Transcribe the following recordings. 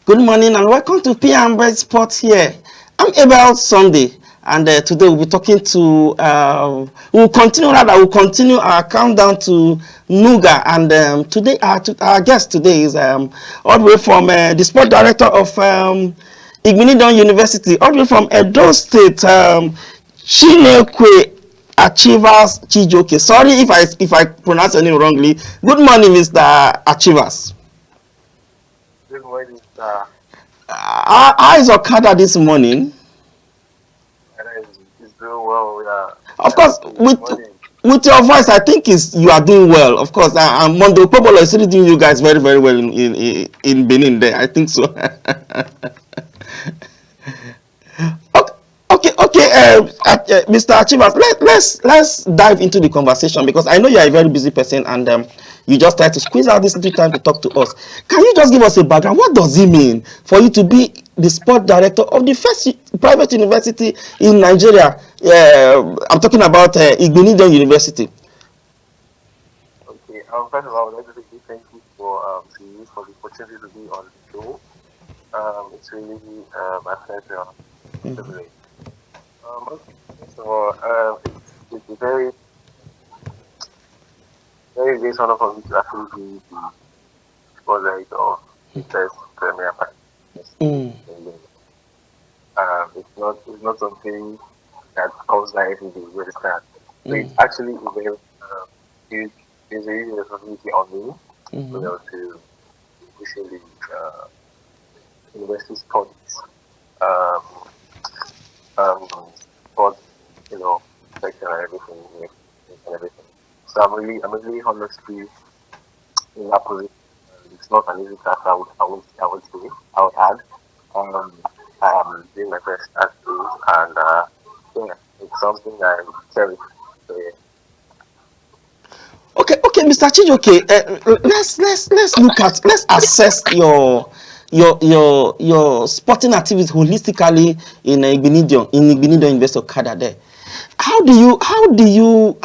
Good morning and welcome to PM Sports here. I'm Abel Sunday, and today we'll be talking to, we'll continue our countdown to Nuga. And today, our guest today is all the way from the sport director of Igbiunedion University, all the way from Edo State, Chinekwe Achievers Chijoke. Sorry if I pronounce your name wrongly. Good morning, Mr. Achievers. Good morning, How is Okada this morning? it's doing well. Yeah, Of yeah. course, Good morning. with your voice, I think you are doing well. Of course, Mondo Popolo is really doing you guys very very well in Benin. There, I think so. Okay. Mr. Achivas, let's dive into the conversation because I know you are a very busy person and you just try to squeeze out this little time to talk to us. Can you just give us a background? What does it mean for you to be the sport director of the first private university in Nigeria? I'm talking about Igbiunedion University. Okay. First of all, I would like to say thank you for the opportunity to be on the show. It's really my pleasure. Privilege. Okay. First of all, it's a very great honor for me to actually be the sport director of the first premier private Mm. university in Benin. It's not something that comes by every day. You understand? So it's Mm. actually a very huge, there's a huge responsibility on me, Mm-hmm. to pushing the university sports, um, um, sports, section and everything, and everything. So I'm really honored to be in that position. It's not an easy task. I would say, I would add. Um, I am doing my best as is, and yeah, it's something I cherish. So yeah. Okay, Mr. Chijoke, let's assess your sporting activities holistically in Igbiunedion University of Canada there. How do you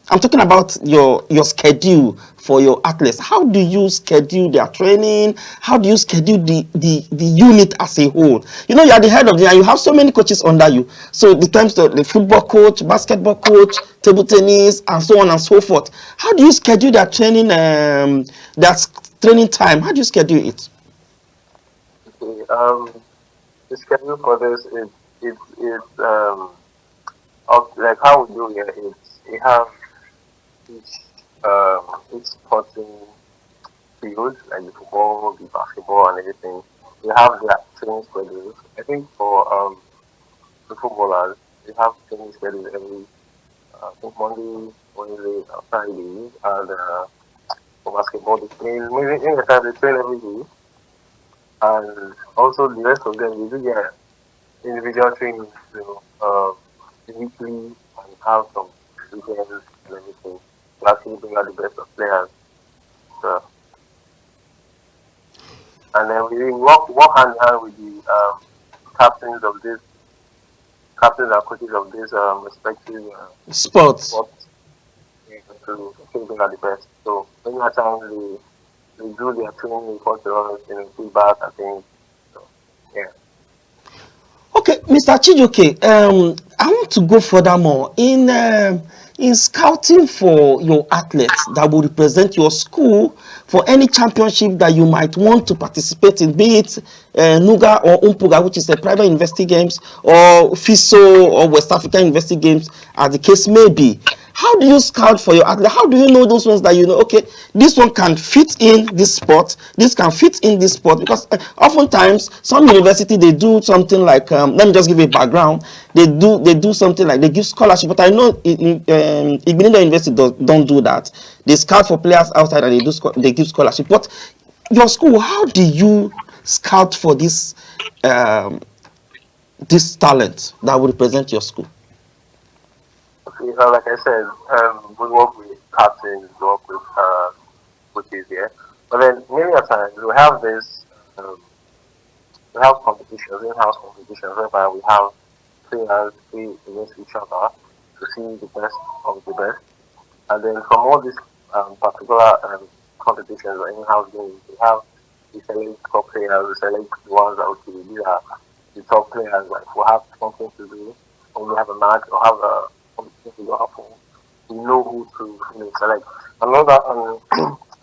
I'm talking about your schedule for your athletes. How do you schedule their training? How do you schedule the unit as a whole? You know, you are the head of the, and you have so many coaches under you. So the times the football coach, basketball coach, table tennis, and so on and so forth. How do you schedule their training? That training time. How do you schedule it? Okay, the schedule for this is like how we do here is we have each each sporting field, like the football, the basketball, and everything. They have their training schedules. I think for the footballers, they have training schedules every I think Monday, Wednesday, and Friday, and for basketball they train maybe in the time they train every day, and also the rest of them they do their individual training, weekly and have some weekends and everything to actually bring out the best of players. So, and then we work hand in hand with the captains of this captains and coaches of this respective Sports. sports to actually bring out the best. So many a times they do their training report to us, feedback and things. So yeah. Okay, Mr. Chijoke, I want to go furthermore in scouting for your athletes that will represent your school for any championship that you might want to participate in, be it Nuga or Umpuga, which is a private university games, or FISO or West African University Games, as the case may be. How do you scout for your athlete? How do you know those ones that you know, okay, this one can fit in this sport, this can fit in this sport? Because oftentimes some university they do something like, let me just give you a background. They do something like they give scholarship, but I know Igbiunedion University don't do that. They scout for players outside and they give scholarship. But your school, how do you scout for this talent that will represent your school? Okay, like I said, we work with captains, we work with coaches here. But then many a times um, we have competitions, in-house competitions, whereby we have players play against each other to see the best of the best. And then from all these particular competitions or in-house games, we have we select top players, we select the ones that okay, these are the top players that will have something to do when we have a match or have a competition to go happen. We know who to select. Another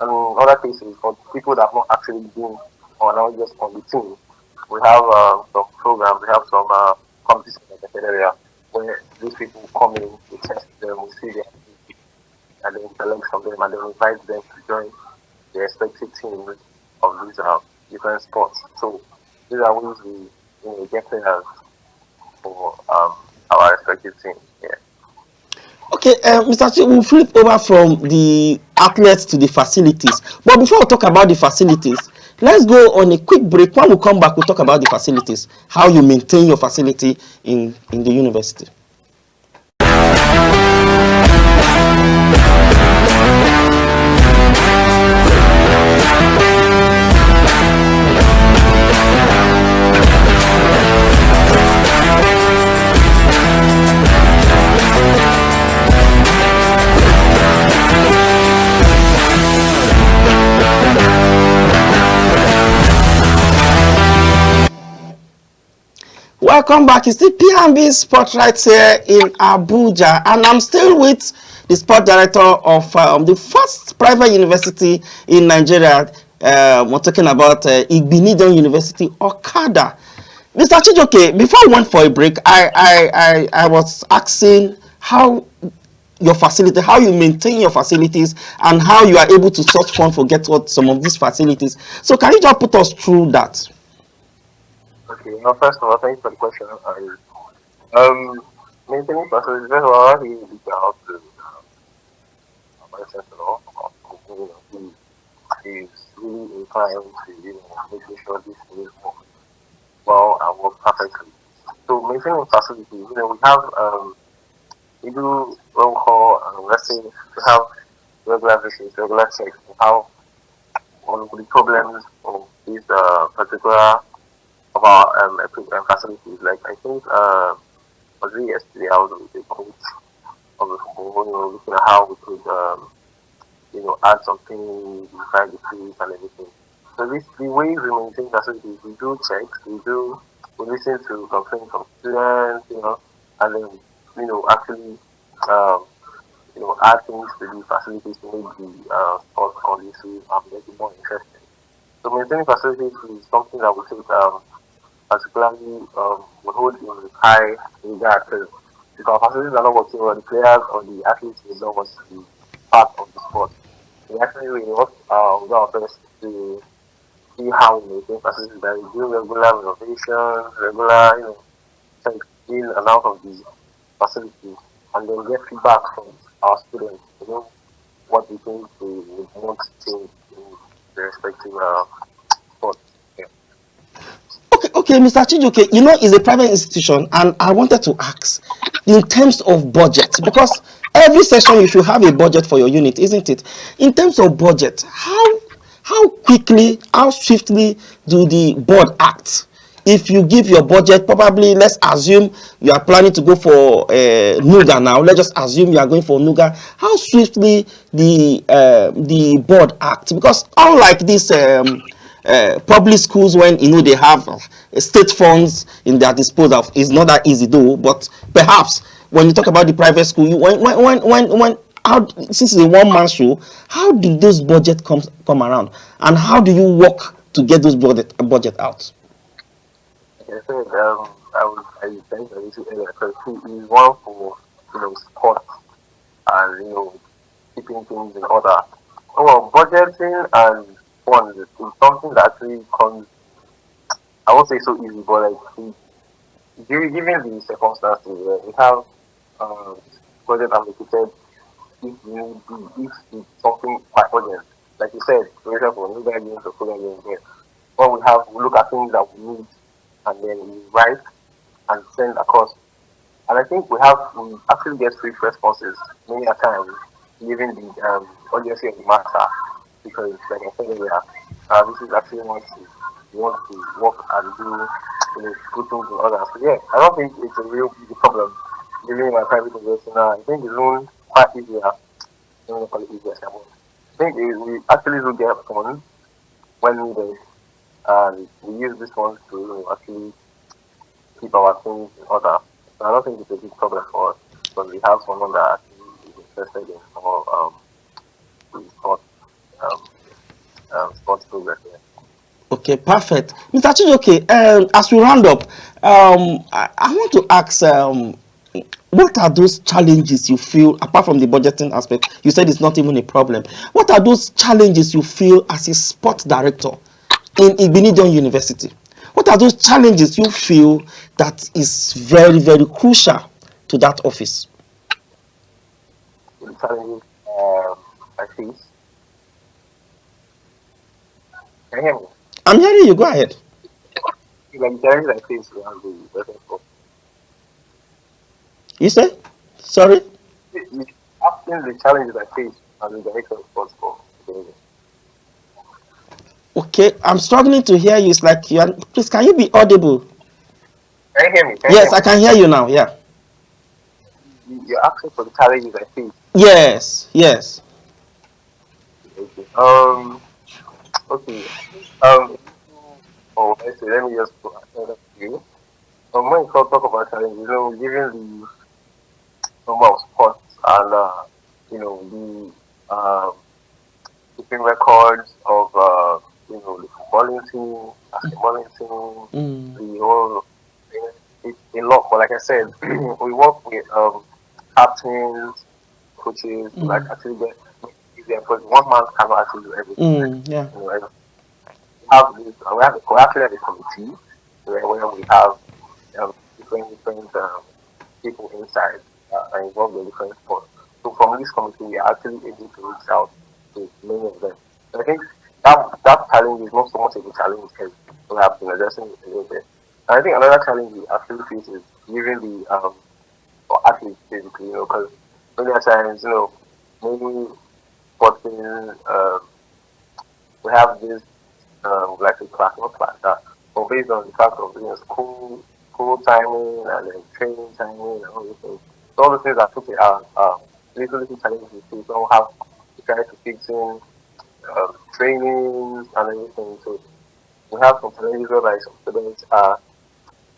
and other cases for people that have not actually been or not just on the team, we have some programs, we have some competitions like I said earlier, where these people come in, we test them, we see their ability, and then select some of them and then invite them to join the respective teams of these different sports. So these are ways we get players for our respective teams. Yeah. Okay, Mr. Chi, we'll flip over from the athletes to the facilities. But before we talk about the facilities, let's go on a quick break. When we come back, we'll talk about the facilities, how you maintain your facility in the university. Welcome back. It's the P&B Sport right here in Abuja, and I'm still with the sport director of the first private university in Nigeria. We're talking about Igbiunedion University, Okada. Mr. Chijoke, before we went for a break, I was asking how your facility, how you maintain your facilities, and how you are able to source funds for get what some of these facilities. So can you just put us through that? Okay. Well, first of all, thanks for the question. Maintaining facilities, first of all, he reached out to my sentinel. He's really inclined to making sure this thing works well and work perfectly. So maintaining facilities, we have we do what we call let's say we have regular visits, regular checks on how on the problems of these particular of our facilities. Like I think was it yesterday I was with a coach of the football, looking at how we could add something inside the field and everything. So this the ways we maintain facilities, we do checks, we listen to complaints from students, and then actually um, add things to the facilities to make the sport conducive and make it more interesting. So maintaining facilities is something that we take particularly we hold in high regard because if our facilities are not working well, the players or the athletes will not want to be part of the sport. We actually really work with our best to see how we maintain facilities by doing regular renovations, regular, checks in and out of the facilities, and then get feedback from our students, what they think they would want to change in the respective sports. Yeah. Okay, Mr. Chijoke, it's a private institution, and I wanted to ask in terms of budget, because every session you should have a budget for your unit, isn't it? In terms of budget, how quickly, how swiftly do the board act? If you give your budget, probably let's assume you are planning to go for Nuga now. Let's just assume you are going for Nuga. How swiftly the board act? Because unlike this public schools, when they have state funds in their disposal, it's not that easy though. But perhaps when you talk about the private school, when how, since it's a one-man show, how do those budget come around, and how do you work to get those budget out? Like I said, I think I used to earlier because he is one for sport and keeping things in order. Well, budgeting and funds is something that actually comes. I won't say so easy, but like given the circumstances, we have um, budget allocated if need be, if it's something quite urgent. Like you said, for example, new games or program games, when we look at things that we need and then we write and send across. And I think we actually get swift responses many a time, given the urgency of the matter. Because, like I said earlier, this is actually we want to work and do, good things in order. So yeah, I don't think it's a real big problem. Living in my private university now, I think it's even quite easier. I don't know call it easier, but I think we actually do get funds when needed. and we use this one to actually keep our things in order. So I don't think it's a big problem for us because we have someone that actually is interested in more sport um, sports progress. Yeah. Okay, perfect. Mr. Chijoke, as we round up, I want to ask, what are those challenges you feel, apart from the budgeting aspect, you said it's not even a problem. What are those challenges you feel as a sports director in Igbiunedion University? What are those challenges you feel that is very, very crucial to that office? So the challenges I face. Can you hear me? I'm hearing you, go ahead. Like the challenges I face around the person for You say? Sorry? you asking the challenges I face as the director of sports for the Okay, I'm struggling to hear you. It's like you are, please, can you be audible? Can you hear me? Can you Yes, hear I me? can hear you now. Yeah. You're asking for the challenges I face. Yes, yes. Okay. Okay. Oh, let's see. Let me just put another view. When you talk about challenges, given the number of sports and the keeping records of the footballing team, basketballing team, Mm, the whole thing. It's a lot. But like I said, we work with captains, coaches to like mm, actually get easier because one man cannot actually do everything. yeah. We have this. We actually have a committee where we have different people inside are involved in different sports. So from this committee, we are actually able to reach out to many of them. And I think that challenge is not so much of a challenge because we have been addressing it a little bit. And I think another challenge we actually face is giving the for athletes basically, because many times, many sporting we have this like a class, not class that, but based on the fact of school timing and then training timing and all these things. So all the things that put it out little challenges we see. Don't have to try to fix in trainings and everything. So we have some challenges where some students are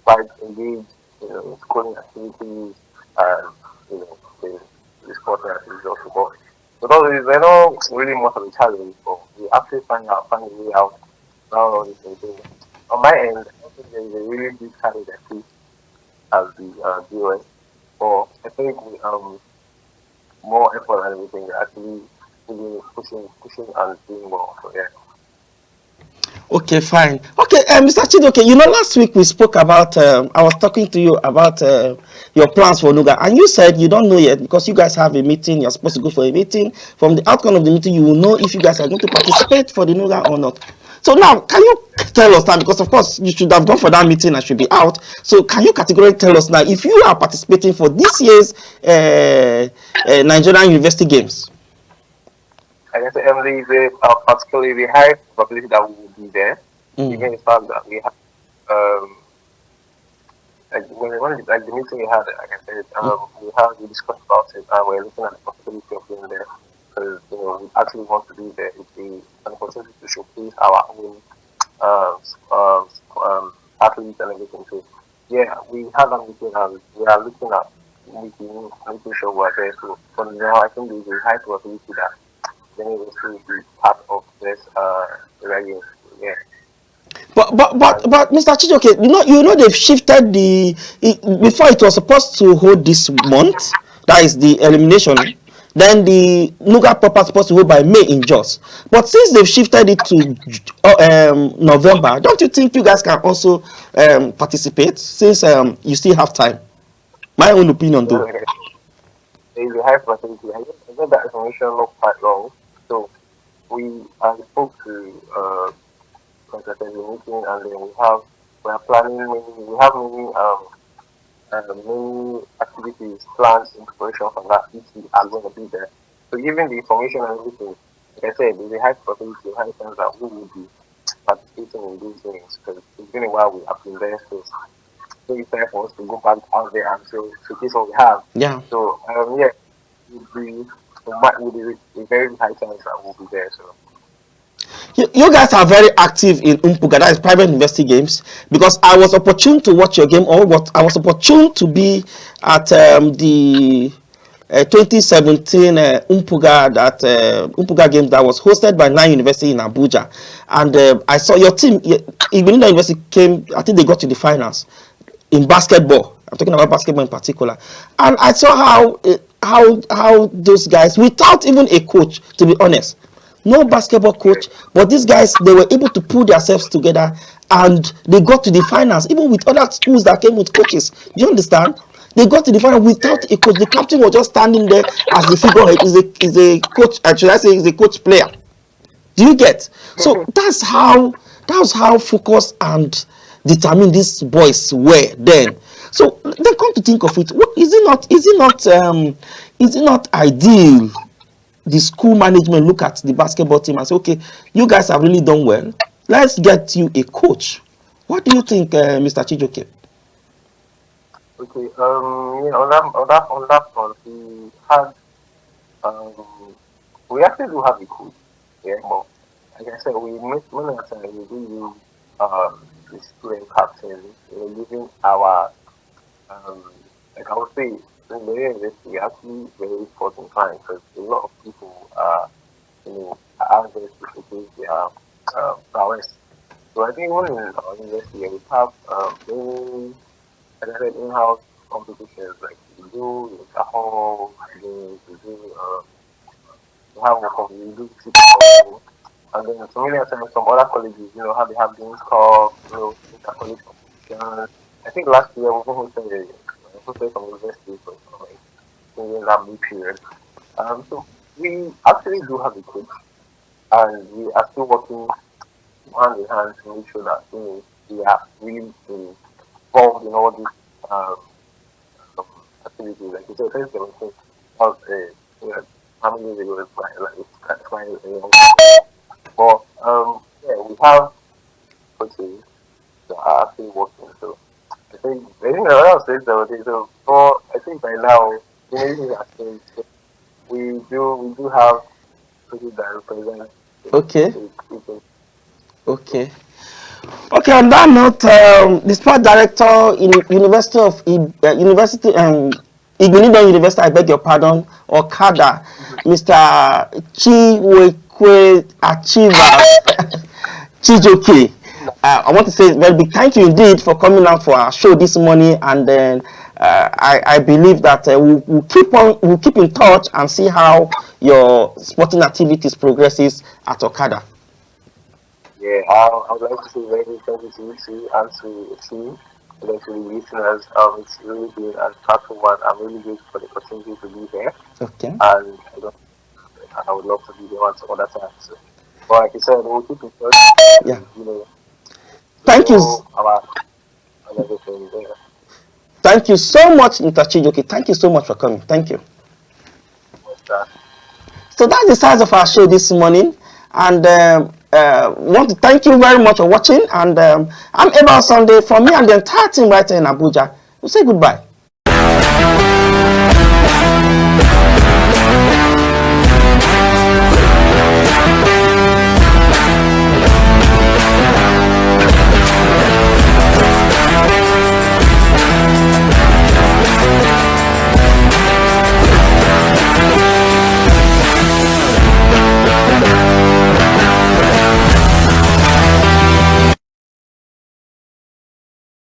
quite engaged, in schooling activities and the sporting activities also. But all these they're not really much of a challenge, but we actually find a way out all these things. On my end, I don't think there is a really big challenge I face as the DOS, but I think with more effort and everything, we're actually really pushing and doing more. So yeah. Okay, fine. Okay, Mr. Chidoke, last week we spoke about, I was talking to you about your plans for Nuga, and you said you don't know yet because you guys have a meeting, you're supposed to go for a meeting. From the outcome of the meeting, you will know if you guys are going to participate for the Nuga or not. So now, can you tell us now, because of course you should have gone for that meeting and should be out. So can you categorically tell us now if you are participating for this year's Nigerian University Games? I guess Emily is particularly the high probability that we will be there, Mm, given the fact that we have like like the meeting we had, like I said, we discussed about it and we're looking at the possibility of being there because we actually want to be there. It's an opportunity to showcase our own uh, um, um, athletes and everything. So yeah, we have a meeting and we are looking at making sure we're there. So for now, I think there's a high probability that many of us will be part of this radio. Yeah, and but Mr. Chijoke, they've shifted before it was supposed to hold this month, that is the elimination. Then the Nuga proper supposed to hold by May in Jos. But since they've shifted it to November, don't you think you guys can also participate since you still have time? My own opinion, yeah, though. like I said, there is a high probability. I got that information not quite long. So I spoke to like I said, the meeting, and then we are planning we have many activities planned in preparation for that which we are going to be there. So given the information and everything, like I said, there's a high probability, high chance that we will be participating in these things because it's been a while we have been there. So it's time for us to go back out there and showcase what we have. Yeah. So yeah, would be would be a very high chance that we'll be there. So You guys are very active in Umpuga, that is private university games, because I was opportune to watch your game, or what I was opportune to be at the 2017 Umpuga Umpuga games that was hosted by Nine University in Abuja, and I saw your team. Igbiunedion University came. I think they got to the finals in basketball. I'm talking about basketball in particular, and I saw how those guys, without even a coach, to be honest, no basketball coach, but these guys, they were able to pull themselves together and they got to the finals, even with other schools that came with coaches. Do you understand? They got to the final without a coach. The captain was just standing there as the figurehead. Is a coach, should I say, is a coach player. Do you get? So that's how focused and determined these boys were then. So they come to think of it. Is it not ideal? The school management look at the basketball team and say, okay, you guys have really done well. Let's get you a coach. What do you think, Mr. Chijoke? Okay. On that front, um, we actually do have a coach. Yeah, but like I said, we make many of the time we do use the student captain, using our like I would say, in the university, we actually very sporting time because a lot of people are there to showcase their prowess. So I think even in our university, we have many, like I said, in-house competitions like we do in Kahon, games, we have we do football, and then so many times some other colleges, how they have games called, inter-college competitions. I think last year we hosted some universities for like in that mid period. So we actually do have a coach, and we are still working hand in hand to make sure that we are really involved in all these um, activities. Like you said, 2017 was how many years ago? It's quite a long time. But yeah, we have coaches that are actually working. So I think what I was saying the other day. So for I think by now, maybe I think we do have coaches that represent Okay, the okay. Okay, on that note, the sport director in University Igbiunedion University, I beg your pardon, or CADA, Mr. Chiwekwe Achievers Chijoke. I want to say a very big thank you indeed for coming out for our show this morning, and then I believe that we'll keep in touch and see how your sporting activities progresses at Okada. Yeah, I would like to say very big thank you to you too and to the team and then to the listeners. It's really been an impactful one. I'm really grateful for the opportunity to be here, Okay. and I would love to be there once other times. So, but like you said, we'll keep in touch. Yeah. To Thank you. know about everything there. Thank you so much, Mr. Chijoke. Thank you so much for coming. Thank you. So that's the size of our show this morning, and want to thank you very much for watching. And I'm Abel Sunday. From me and the entire team right here in Abuja, we'll say goodbye.